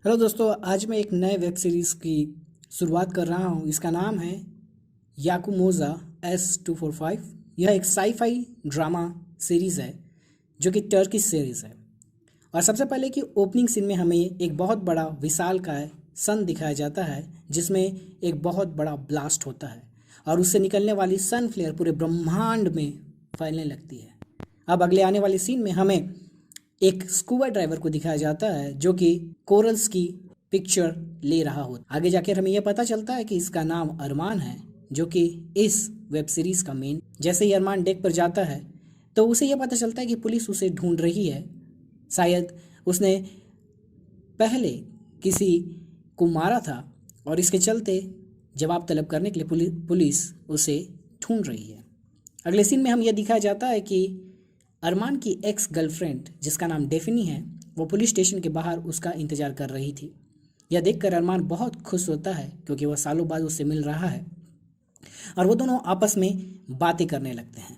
Hello दोस्तों, आज मैं एक नए वेब सीरीज़ की शुरुआत कर रहा हूँ। इसका नाम है याकुमोजा S245। यह एक साई-फाई ड्रामा सीरीज़ है जो कि टर्किश सीरीज़ है। और सबसे पहले कि ओपनिंग सीन में हमें एक बहुत बड़ा विशालकाय सन दिखाया जाता है जिसमें एक बहुत बड़ा ब्लास्ट होता है और उससे निकलने वाली सन फ्लेयर पूरे ब्रह्मांड में फैलने लगती है। अब अगले आने वाले सीन में हमें एक स्कूबा ड्राइवर को दिखाया जाता है जो कि कोरल्स की पिक्चर ले रहा होता। आगे जाकर हमें यह पता चलता है कि इसका नाम अरमान है जो कि इस वेब सीरीज़ का मेन। जैसे ही अरमान डेक पर जाता है तो उसे यह पता चलता है कि पुलिस उसे ढूंढ रही है। शायद उसने पहले किसी को मारा था और इसके चलते जवाब तलब करने के लिए पुलिस उसे ढूंढ रही है। अगले सीन में हम यह दिखाया जाता है कि अरमान की एक्स गर्लफ्रेंड जिसका नाम डेफिनी है वो पुलिस स्टेशन के बाहर उसका इंतज़ार कर रही थी। यह देखकर अरमान बहुत खुश होता है क्योंकि वह सालों बाद उससे मिल रहा है और वो दोनों आपस में बातें करने लगते हैं।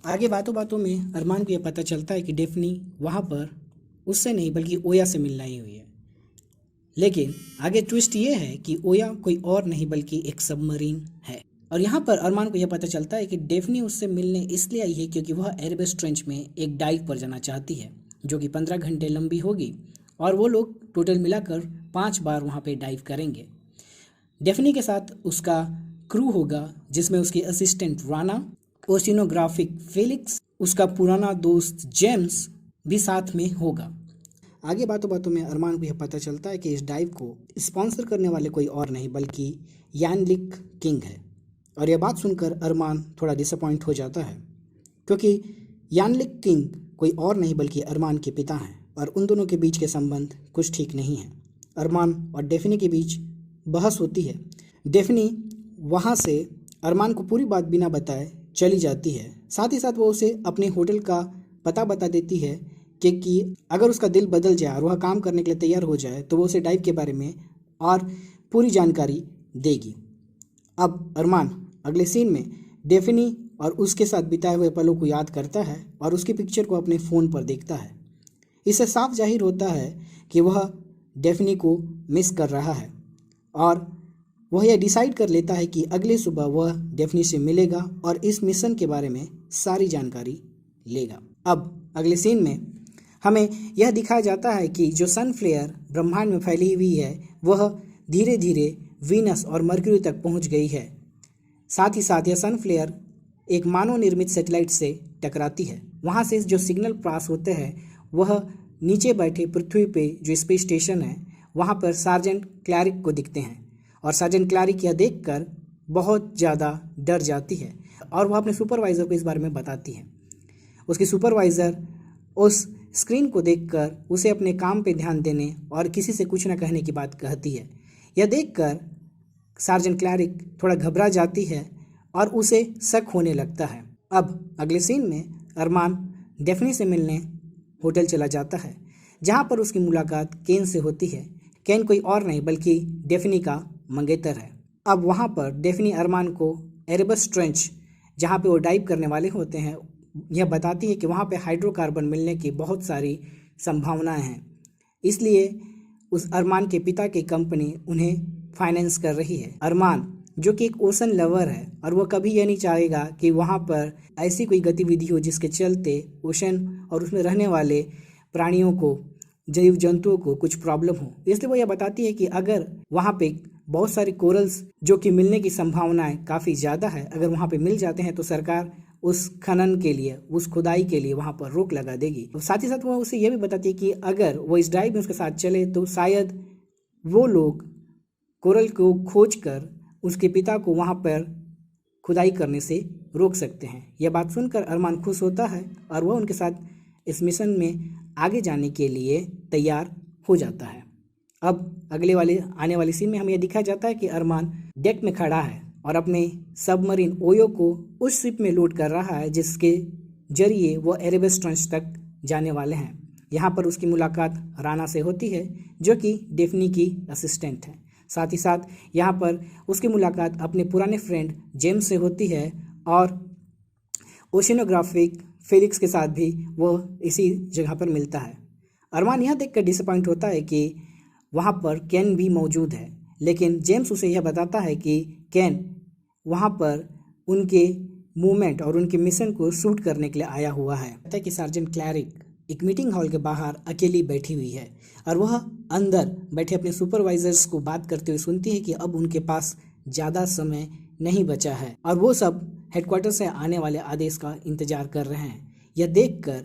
आगे बातों बातों में अरमान को यह पता चलता है कि डेफनी वहाँ पर उससे नहीं बल्कि ओया से मिलने आई हुई है। लेकिन आगे ट्विस्ट ये है कि ओया कोई और नहीं बल्कि एक सबमरीन है। और यहाँ पर अरमान को यह पता चलता है कि डेफनी उससे मिलने इसलिए आई है क्योंकि वह एरेबस ट्रेंच में एक डाइव पर जाना चाहती है जो कि 15 घंटे लंबी होगी और वो लोग टोटल मिलाकर 5 बार वहाँ पे डाइव करेंगे। डेफनी के साथ उसका क्रू होगा जिसमें उसकी असिस्टेंट राना, ओशिनोग्राफिक फेलिक्स, उसका पुराना दोस्त जेम्स भी साथ में होगा। आगे बातों बातों में अरमान को यह पता चलता है कि इस डाइव को स्पॉन्सर करने वाले कोई और नहीं बल्कि यानलिक किंग है। और यह बात सुनकर अरमान थोड़ा डिसअपॉइंट हो जाता है क्योंकि यानलिक किंग कोई और नहीं बल्कि अरमान के पिता हैं और उन दोनों के बीच के संबंध कुछ ठीक नहीं हैं। अरमान और डेफनी के बीच बहस होती है। डेफनी वहाँ से अरमान को पूरी बात बिना बताए चली जाती है। साथ ही साथ वो उसे अपने होटल का पता बता देती है कि अगर उसका दिल बदल जाए और वह काम करने के लिए तैयार हो जाए तो वो उसे डाइव के बारे में और पूरी जानकारी देगी। अब अरमान अगले सीन में डेफनी और उसके साथ बिताए हुए पलों को याद करता है और उसकी पिक्चर को अपने फ़ोन पर देखता है। इससे साफ जाहिर होता है कि वह डेफनी को मिस कर रहा है और वह यह डिसाइड कर लेता है कि अगले सुबह वह डेफनी से मिलेगा और इस मिशन के बारे में सारी जानकारी लेगा। अब अगले सीन में हमें यह दिखाया जाता है कि जो सन फ्लेयर ब्रह्मांड में फैली हुई है वह धीरे धीरे वीनस और मरकरी तक पहुंच गई है। साथ ही साथ यह सन फ्लेयर एक मानव निर्मित सैटेलाइट से टकराती है। वहां से जो सिग्नल पास होते हैं वह नीचे बैठे पृथ्वी पे जो स्पेस स्टेशन है वहां पर सार्जेंट क्लैरिक को दिखते हैं और सार्जेंट क्लैरिक यह देखकर बहुत ज़्यादा डर जाती है और वह अपने सुपरवाइज़र को इस बारे में बताती है। उसकी सुपरवाइज़र उस स्क्रीन को देखकर उसे अपने काम पे ध्यान देने और किसी से कुछ न कहने की बात कहती है। यह देखकर सार्जेंट क्लैरिक थोड़ा घबरा जाती है और उसे शक होने लगता है। अब अगले सीन में अरमान डेफनी से मिलने होटल चला जाता है जहां पर उसकी मुलाकात केन से होती है। केन कोई और नहीं बल्कि डेफनी का मंगेतर है। अब वहां पर डेफनी अरमान को एरेबस ट्रेंच जहां पे वो डाइव करने वाले होते हैं यह बताती है कि वहाँ पे हाइड्रोकार्बन मिलने की बहुत सारी संभावनाएं हैं, इसलिए उस अरमान के पिता की कंपनी उन्हें फाइनेंस कर रही है। अरमान जो कि एक ओशन लवर है और वह कभी यह नहीं चाहेगा कि वहाँ पर ऐसी कोई गतिविधि हो जिसके चलते ओशन और उसमें रहने वाले प्राणियों को, जीव जंतुओं को कुछ प्रॉब्लम हो। इसलिए वो यह बताती है कि अगर वहाँ पे बहुत सारी कोरल्स जो कि मिलने की संभावनाएं काफ़ी ज़्यादा है, अगर वहाँ पे मिल जाते हैं तो सरकार उस खनन के लिए, उस खुदाई के लिए वहाँ पर रोक लगा देगी। तो साथ ही साथ वो उसे यह भी बताती है कि अगर वो इस ड्राइव में उसके साथ चले तो शायद वो लोग कोरल को खोज कर उसके पिता को वहाँ पर खुदाई करने से रोक सकते हैं। यह बात सुनकर अरमान खुश होता है और वह उनके साथ इस मिशन में आगे जाने के लिए तैयार हो जाता है। अब आने वाली सीन में हमें यह दिखाया जाता है कि अरमान डेक में खड़ा है और अपने सबमरीन ओयो को उस शिप में लोड कर रहा है जिसके जरिए वो एरेबस ट्रेंच तक जाने वाले हैं। यहाँ पर उसकी मुलाकात राना से होती है जो कि डेफनी की असिस्टेंट है। साथ ही साथ यहाँ पर उसकी मुलाकात अपने पुराने फ्रेंड जेम्स से होती है और ओशिनोग्राफिक फेलिक्स के साथ भी वो इसी जगह पर मिलता है। अरमान यह देखकर डिसअपॉइंट होता है कि वहाँ पर केन भी मौजूद है, लेकिन जेम्स उसे यह बताता है कि केन वहाँ पर उनके मूवमेंट और उनके मिशन को शूट करने के लिए आया हुआ है। कहता है कि सार्जेंट क्लैरिक एक मीटिंग हॉल के बाहर अकेली बैठी हुई है और वह अंदर बैठे अपने सुपरवाइजर्स को बात करते हुए सुनती है कि अब उनके पास ज़्यादा समय नहीं बचा है और वो सब हेडक्वार्टर से आने वाले आदेश का इंतजार कर रहे हैं। यह देखकर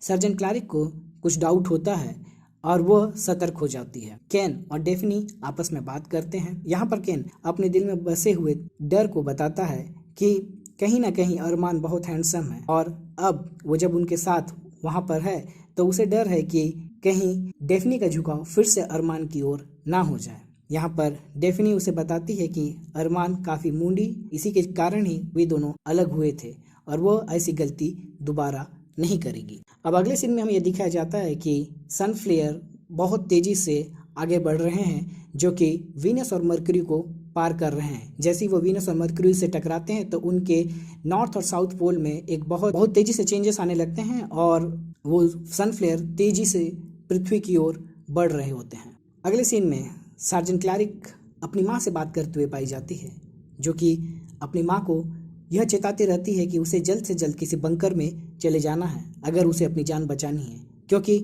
सर्जन क्लारिक को कुछ डाउट होता है और वह सतर्क हो जाती है। केन और डेफनी आपस में बात करते हैं। यहाँ पर केन अपने दिल में बसे हुए डर को बताता है कि कहीं ना कहीं अरमान बहुत हैंडसम है और अब वो जब उनके साथ वहाँ पर है तो उसे डर है कि कहीं डेफनी का झुकाव फिर से अरमान की ओर ना हो जाए। यहाँ पर डेफनी उसे बताती है कि अरमान काफ़ी मूडी, इसी के कारण ही वे दोनों अलग हुए थे और वो ऐसी गलती दोबारा नहीं करेगी। अब अगले सीन में हमें यह दिखाया जाता है कि सनफ्लेयर बहुत तेज़ी से आगे बढ़ रहे हैं, जो कि वीनस और मरकरी को पार कर रहे हैं। जैसे ही वो वीनस और मरकरी से टकराते हैं तो उनके नॉर्थ और साउथ पोल में एक बहुत तेज़ी से चेंजेस आने लगते हैं और वो सनफ्लेयर तेज़ी से पृथ्वी की ओर बढ़ रहे होते हैं। अगले सीन में सार्जेंट क्लैरिक अपनी माँ से बात करते हुए पाई जाती है, जो कि अपनी माँ को यह चेताती रहती है कि उसे जल्द से जल्द किसी बंकर में चले जाना है अगर उसे अपनी जान बचानी है, क्योंकि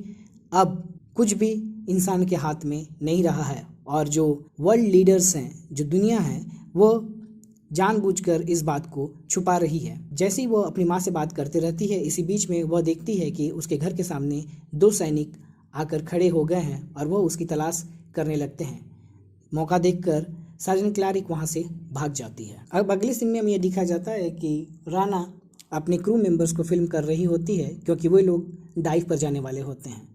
अब कुछ भी इंसान के हाथ में नहीं रहा है और जो वर्ल्ड लीडर्स हैं, जो दुनिया है, वो जानबूझकर इस बात को छुपा रही है। जैसे ही वो अपनी माँ से बात करते रहती है, इसी बीच में वह देखती है कि उसके घर के सामने 2 सैनिक आकर खड़े हो गए हैं और वह उसकी तलाश करने लगते हैं। मौका देखकर सार्जेंट क्लैरिक वहाँ से भाग जाती है। अब अगले सीन में हमें यह दिखाया जाता है कि राना अपने क्रू मेंबर्स को फिल्म कर रही होती है, क्योंकि वे लोग डाइव पर जाने वाले होते हैं।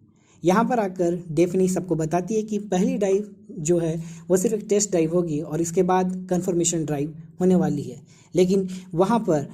यहाँ पर आकर डेफनी सबको बताती है कि पहली डाइव जो है वो सिर्फ एक टेस्ट डाइव होगी और इसके बाद कंफर्मेशन ड्राइव होने वाली है। लेकिन वहाँ पर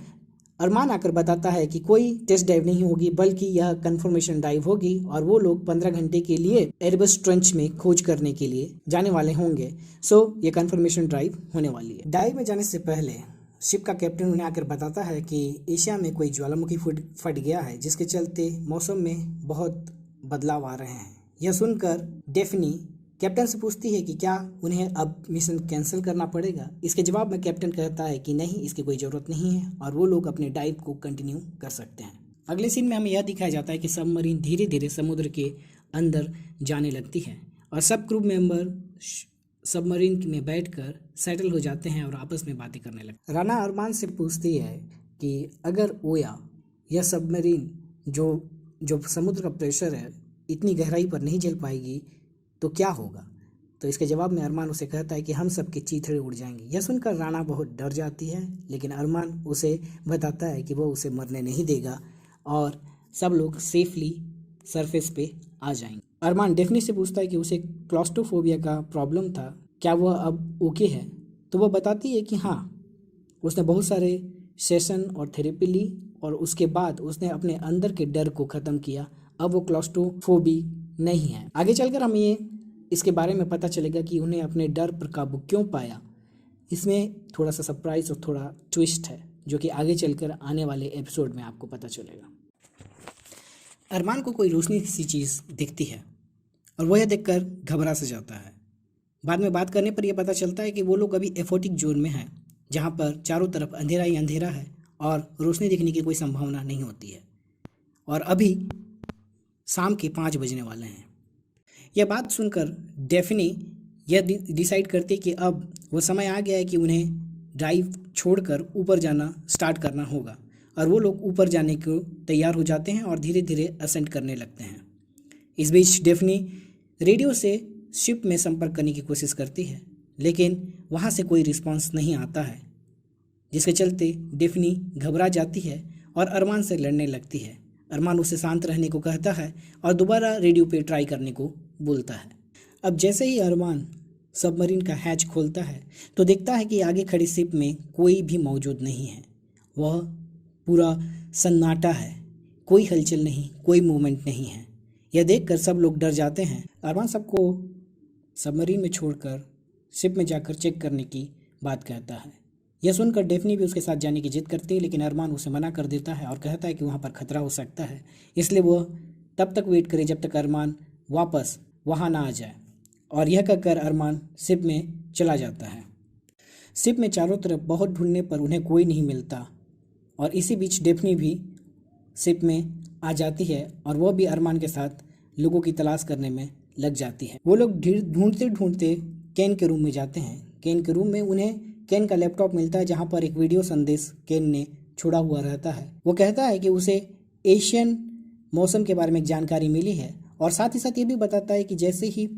अरमान आकर बताता है कि कोई टेस्ट डाइव नहीं होगी, बल्कि यह कंफर्मेशन डाइव होगी और वो लोग 15 घंटे के लिए एरबस ट्रेंच में खोज करने के लिए जाने वाले होंगे। सो ये कंफर्मेशन ड्राइव होने वाली है। डाइव में जाने से पहले शिप का कैप्टन उन्हें आकर बताता है कि एशिया में कोई ज्वालामुखी फट गया है, जिसके चलते मौसम में बहुत बदलाव आ रहे हैं। यह सुनकर डेफनी कैप्टन से पूछती है कि क्या उन्हें अब मिशन कैंसिल करना पड़ेगा। इसके जवाब में कैप्टन कहता है कि नहीं, इसकी कोई ज़रूरत नहीं है और वो लोग अपने डाइव को कंटिन्यू कर सकते हैं। अगले सीन में हमें यह दिखाया जाता है कि सबमरीन धीरे धीरे समुद्र के अंदर जाने लगती है और सब क्रू मेंबर सबमरीन में बैठकर सेटल हो जाते हैं और आपस में बातें करने लगते हैं। राना अरमान से पूछती है कि अगर ओया यह सबमरीन जो समुद्र का प्रेशर है इतनी गहराई पर नहीं झेल पाएगी तो क्या होगा। तो इसके जवाब में अरमान उसे कहता है कि हम सबके चीथड़े उड़ जाएंगे। यह सुनकर राना बहुत डर जाती है, लेकिन अरमान उसे बताता है कि वो उसे मरने नहीं देगा और सब लोग सेफली सरफेस पे आ जाएंगे। अरमान डेफनी से पूछता है कि उसे क्लॉस्ट्रोफोबिया का प्रॉब्लम था, क्या वह अब ओके है। तो वह बताती है कि हाँ, उसने बहुत सारे सेशन और थेरेपी ली और उसके बाद उसने अपने अंदर के डर को ख़त्म किया। अब वो क्लॉस्ट्रोफोबी नहीं है। आगे चलकर हमें इसके बारे में पता चलेगा कि उन्हें अपने डर पर काबू क्यों पाया। इसमें थोड़ा सा सरप्राइज और थोड़ा ट्विस्ट है, जो कि आगे चलकर आने वाले एपिसोड में आपको पता चलेगा। अरमान को कोई रोशनी सी चीज़ दिखती है और वह देखकर घबरा सा जाता है। बाद में बात करने पर यह पता चलता है कि वो लोग अभी एफोटिक जोन में हैं, जहाँ पर चारों तरफ अंधेरा ही अंधेरा है और रोशनी दिखने की कोई संभावना नहीं होती है और अभी शाम के 5 बजने वाले हैं। यह बात सुनकर डेफनी यह डिसाइड करती है कि अब वो समय आ गया है कि उन्हें ड्राइव छोड़कर ऊपर जाना स्टार्ट करना होगा और वो लोग ऊपर जाने को तैयार हो जाते हैं और धीरे धीरे असेंड करने लगते हैं। इस बीच डेफनी रेडियो से शिप में संपर्क करने की कोशिश करती है, लेकिन वहाँ से कोई रिस्पांस नहीं आता है, जिसके चलते डेफनी घबरा जाती है और अरमान से लड़ने लगती है। अरमान उसे शांत रहने को कहता है और दोबारा रेडियो पे ट्राई करने को बोलता है। अब जैसे ही अरमान सबमरीन का हैच खोलता है तो देखता है कि आगे खड़ी शिप में कोई भी मौजूद नहीं है। वह पूरा सन्नाटा है, कोई हलचल नहीं, कोई मूवमेंट नहीं है। यह देखकर सब लोग डर जाते हैं। अरमान सबको सबमरीन में छोड़कर शिप में जाकर चेक करने की बात कहता है। यह सुनकर डेफनी भी उसके साथ जाने की जिद करती है, लेकिन अरमान उसे मना कर देता है और कहता है कि वहाँ पर खतरा हो सकता है, इसलिए वह तब तक वेट करे जब तक अरमान वापस वहाँ ना आ जाए। और यह कहकर अरमान शिप में चला जाता है। शिप में चारों तरफ बहुत ढूंढने पर उन्हें कोई नहीं मिलता और इसी बीच डेफनी भी शिप में आ जाती है और वह भी अरमान के साथ लोगों की तलाश करने में लग जाती है। वो लोग ढूंढते ढूंढते केन के रूम में जाते हैं। केन के रूम में उन्हें केन का लैपटॉप मिलता है जहाँ पर एक वीडियो संदेश केन ने छोड़ा हुआ रहता है। वो कहता है कि उसे एशियन मौसम के बारे में जानकारी मिली है और साथ ही साथ ये भी बताता है कि जैसे ही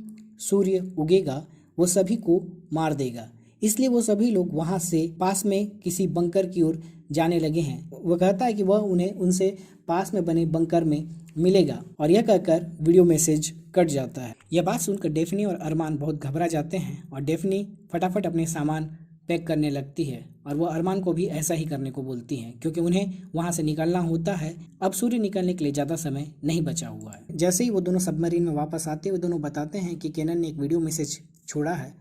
सूर्य उगेगा वो सभी को मार देगा, इसलिए वो सभी लोग वहाँ से पास में किसी बंकर की ओर जाने लगे हैं। वो कहता है कि वह उन्हें उनसे पास में बने बंकर में मिलेगा और यह कहकर वीडियो मैसेज कट जाता है। यह बात सुनकर डेफनी और अरमान बहुत घबरा जाते हैं और डेफनी फटाफट अपने सामान पैक करने लगती है और वो अरमान को भी ऐसा ही करने को बोलती है क्योंकि उन्हें वहाँ से निकलना होता है। अब सूर्य निकलने के लिए ज़्यादा समय नहीं बचा हुआ है। जैसे ही वो दोनों सबमरीन में वापस आते हुए दोनों बताते हैं कि केनन ने एक वीडियो मैसेज छोड़ा है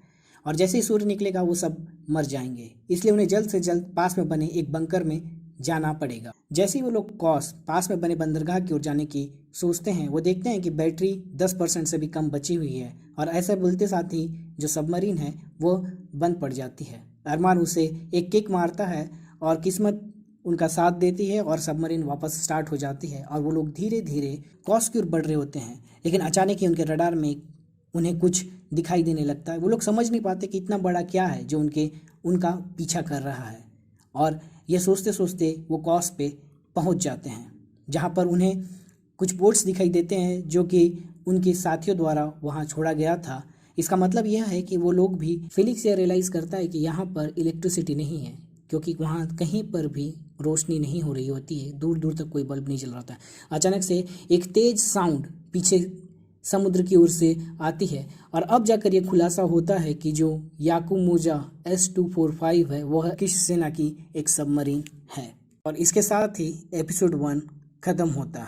और जैसे ही सूर्य निकलेगा वो सब मर जाएंगे, इसलिए उन्हें जल्द से जल्द पास में बने एक बंकर में जाना पड़ेगा। जैसे ही वो लोग कॉस पास में बने बंदरगाह की ओर जाने की सोचते हैं, वो देखते हैं कि बैटरी 10% से भी कम बची हुई है और ऐसा बोलते साथ ही जो सबमरीन है वो बंद पड़ जाती है। अरमान उसे एक किक मारता है और किस्मत उनका साथ देती है और सबमरीन वापस स्टार्ट हो जाती है और वो लोग धीरे धीरे कॉस की ओर बढ़ रहे होते हैं। लेकिन अचानक ही उनके रडार में उन्हें कुछ दिखाई देने लगता है। वो लोग समझ नहीं पाते कि इतना बड़ा क्या है जो उनका पीछा कर रहा है और ये सोचते सोचते वो कॉस पे पहुंच जाते हैं जहां पर उन्हें कुछ बोट्स दिखाई देते हैं जो कि उनके साथियों द्वारा वहां छोड़ा गया था। इसका मतलब यह है कि वो लोग भी फिलिक्स ये रियलाइज़ करता है कि यहाँ पर इलेक्ट्रिसिटी नहीं है क्योंकि वहाँ कहीं पर भी रोशनी नहीं हो रही होती है, दूर दूर तक कोई बल्ब नहीं जल रहा था। अचानक से एक तेज साउंड पीछे समुद्र की ओर से आती है और अब जाकर ये खुलासा होता है कि जो याकुमोजा S245 है वह किस सेना की एक सबमरीन है। और इसके साथ ही एपिसोड 1 खत्म होता है।